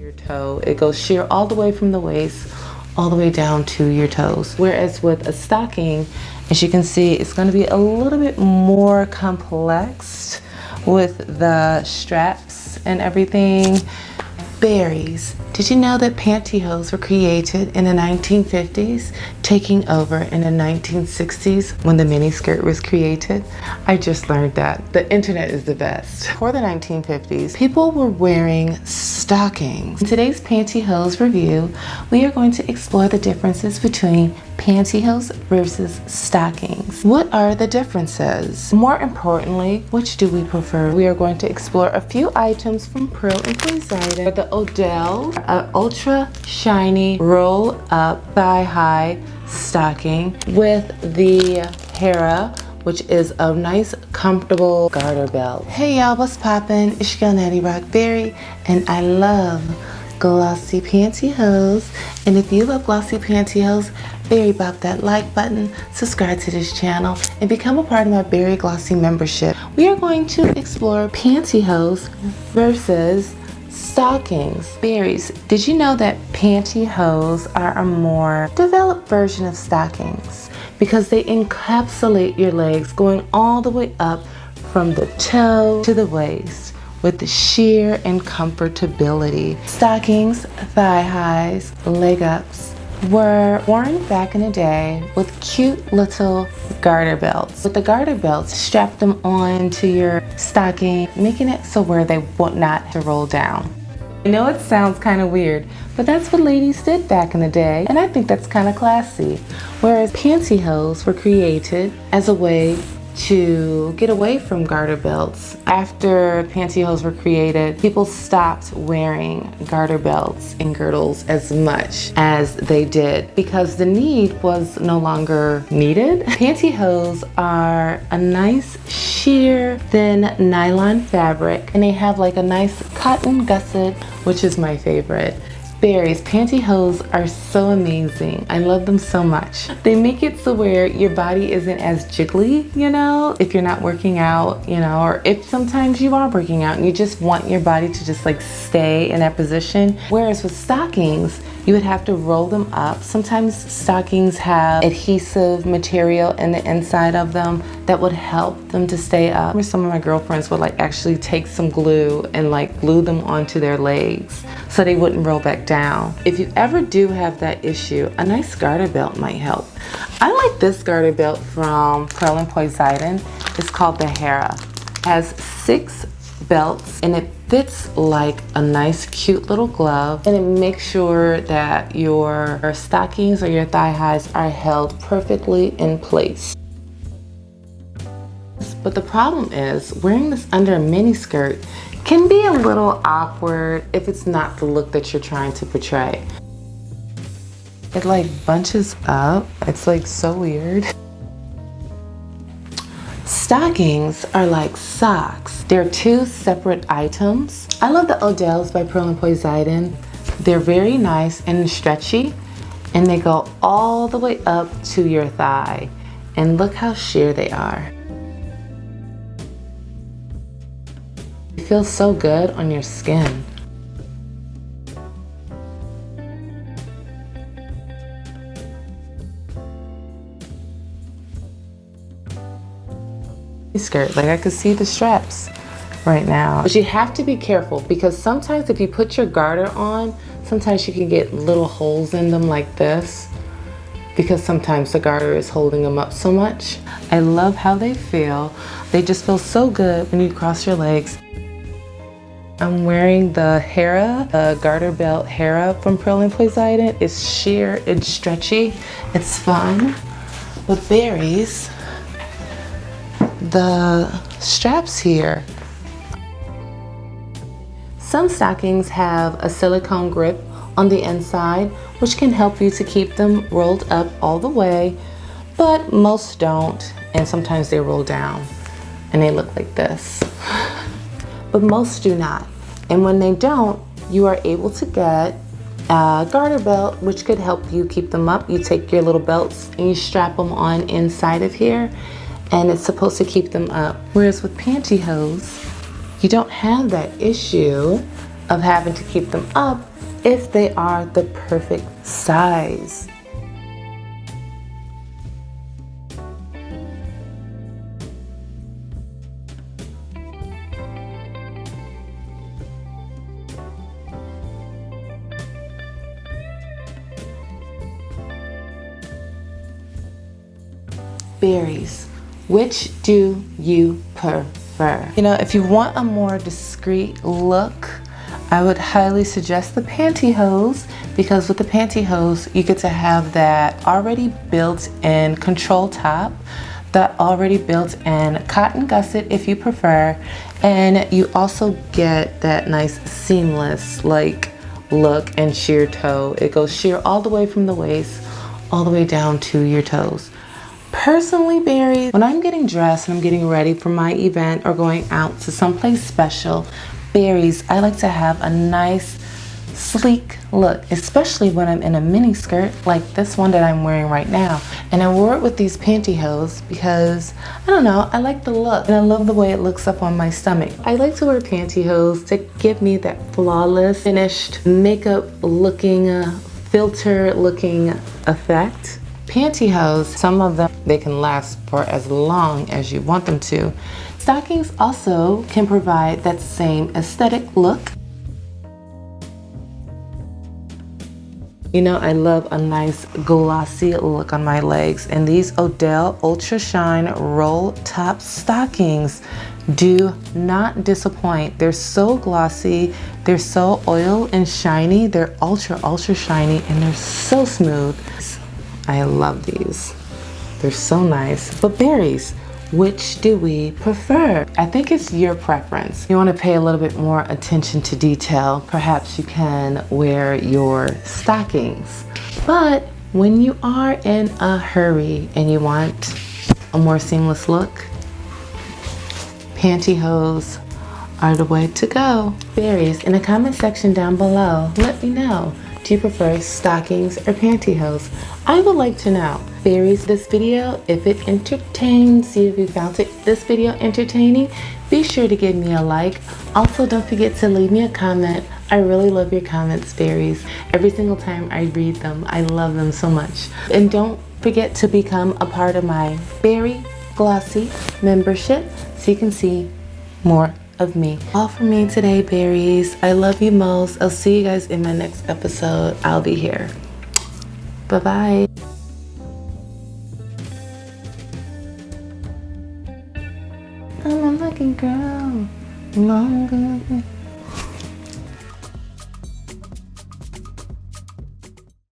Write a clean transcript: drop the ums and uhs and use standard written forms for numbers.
your toe. It goes sheer all the way from the waist all the way down to your toes. Whereas with a stocking, as you can see, it's going to be a little bit more complex with the straps and everything. Berries. Did you know that pantyhose were created in the 1950s, taking over in the 1960s when the miniskirt was created? I just learned that. The internet is the best. For the 1950s, people were wearing stockings. In today's pantyhose review, we are going to explore the differences between pantyhose versus stockings. What are the differences? More importantly, which do we prefer? We are going to explore a few items from Pearl and Poseidon. The Odell, an ultra shiny roll up thigh high stocking with the Hera, which is a nice comfortable garter belt. Hey y'all, what's poppin'? It's your girl Natty Rockberry, and I love glossy pantyhose. And if you love glossy pantyhose, Berry bop that like button, subscribe to this channel, and become a part of my Berry Glossy membership. We are going to explore pantyhose versus stockings. Berries, did you know that pantyhose are a more developed version of stockings because they encapsulate your legs going all the way up from the toe to the waist with the sheer and comfortability. Stockings, thigh highs, leg ups were worn back in the day with cute little garter belts. With the garter belts, strap them on to your stocking, making it so where they want not to roll down. I know it sounds kind of weird, but that's what ladies did back in the day, and I think that's kind of classy. Whereas pantyhose were created as a way to get away from garter belts. After pantyhose were created, people stopped wearing garter belts and girdles as much as they did because the need was no longer needed. Pantyhose are a nice sheer thin nylon fabric, and they have like a nice cotton gusset, which is my favorite. Berries, pantyhose are so amazing. I love them so much. They make it so where your body isn't as jiggly, you know, if you're not working out, you know, or if sometimes you are working out and you just want your body to just like stay in that position. Whereas with stockings, you would have to roll them up. Sometimes stockings have adhesive material in the inside of them that would help them to stay up. Some of my girlfriends would like actually take some glue and like glue them onto their legs so they wouldn't roll back down. If you ever do have that issue, a nice garter belt might help. I like this garter belt from Pearl and Poseidon. It's called the Hera. It has 6 belts and it fits like a nice cute little glove, and it makes sure that your stockings or your thigh highs are held perfectly in place. But the problem is wearing this under a mini skirt can be a little awkward if it's not the look that you're trying to portray. It like bunches up. It's like so weird. Stockings are like socks. They're 2 separate items. I love the Odells by Pearl and Poseidon. They're very nice and stretchy, and they go all the way up to your thigh. And look how sheer they are. It feels so good on your skin. Skirt, like I could see the straps right now. But you have to be careful because sometimes if you put your garter on, sometimes you can get little holes in them like this because sometimes the garter is holding them up so much. I love how they feel. They just feel so good when you cross your legs. I'm wearing the Hera, the garter belt Hera from Pearl and Poseidon. It's sheer and stretchy. It's fun. With berries, the straps here. Some stockings have a silicone grip on the inside, which can help you to keep them rolled up all the way, but most don't, and sometimes they roll down and they look like this. But most do not. And when they don't, you are able to get a garter belt, which could help you keep them up. You take your little belts and you strap them on inside of here, and it's supposed to keep them up. Whereas with pantyhose, you don't have that issue of having to keep them up if they are the perfect size. Berries, which do you prefer? You know, if you want a more discreet look, I would highly suggest the pantyhose, because with the pantyhose you get to have that already built-in control top, that already built-in cotton gusset if you prefer, and you also get that nice seamless like look and sheer toe. It goes sheer all the way from the waist all the way down to your toes. Personally, berries, when I'm getting dressed and I'm getting ready for my event or going out to someplace special, berries, I like to have a nice sleek look, especially when I'm in a mini skirt like this one that I'm wearing right now. And I wore it with these pantyhose because, I don't know, I like the look and I love the way it looks up on my stomach. I like to wear pantyhose to give me that flawless, finished, makeup looking, filter looking effect. Pantyhose, some of them, they can last for as long as you want them to. Stockings also can provide that same aesthetic look. You know, I love a nice glossy look on my legs, and these Odell Ultra Shine roll top stockings do not disappoint. They're so glossy, they're so oil and shiny, they're ultra shiny, and they're so smooth. I love these. They're so nice. But berries, which do we prefer? I think it's your preference. You want to pay a little bit more attention to detail. Perhaps you can wear your stockings. But when you are in a hurry and you want a more seamless look, pantyhose are the way to go. Berries, in the comment section down below, let me know. Do you prefer stockings or pantyhose? I would like to know. Berries, this video, if it entertains you, if you found this video entertaining, be sure to give me a like. Also, don't forget to leave me a comment. I really love your comments, berries. Every single time I read them, I love them so much. And don't forget to become a part of my Berry Glossy membership so you can see more of me. All for me today, berries. I love you most. I'll see you guys in my next episode. I'll be here. Bye-bye. I'm a lucky girl. Longer.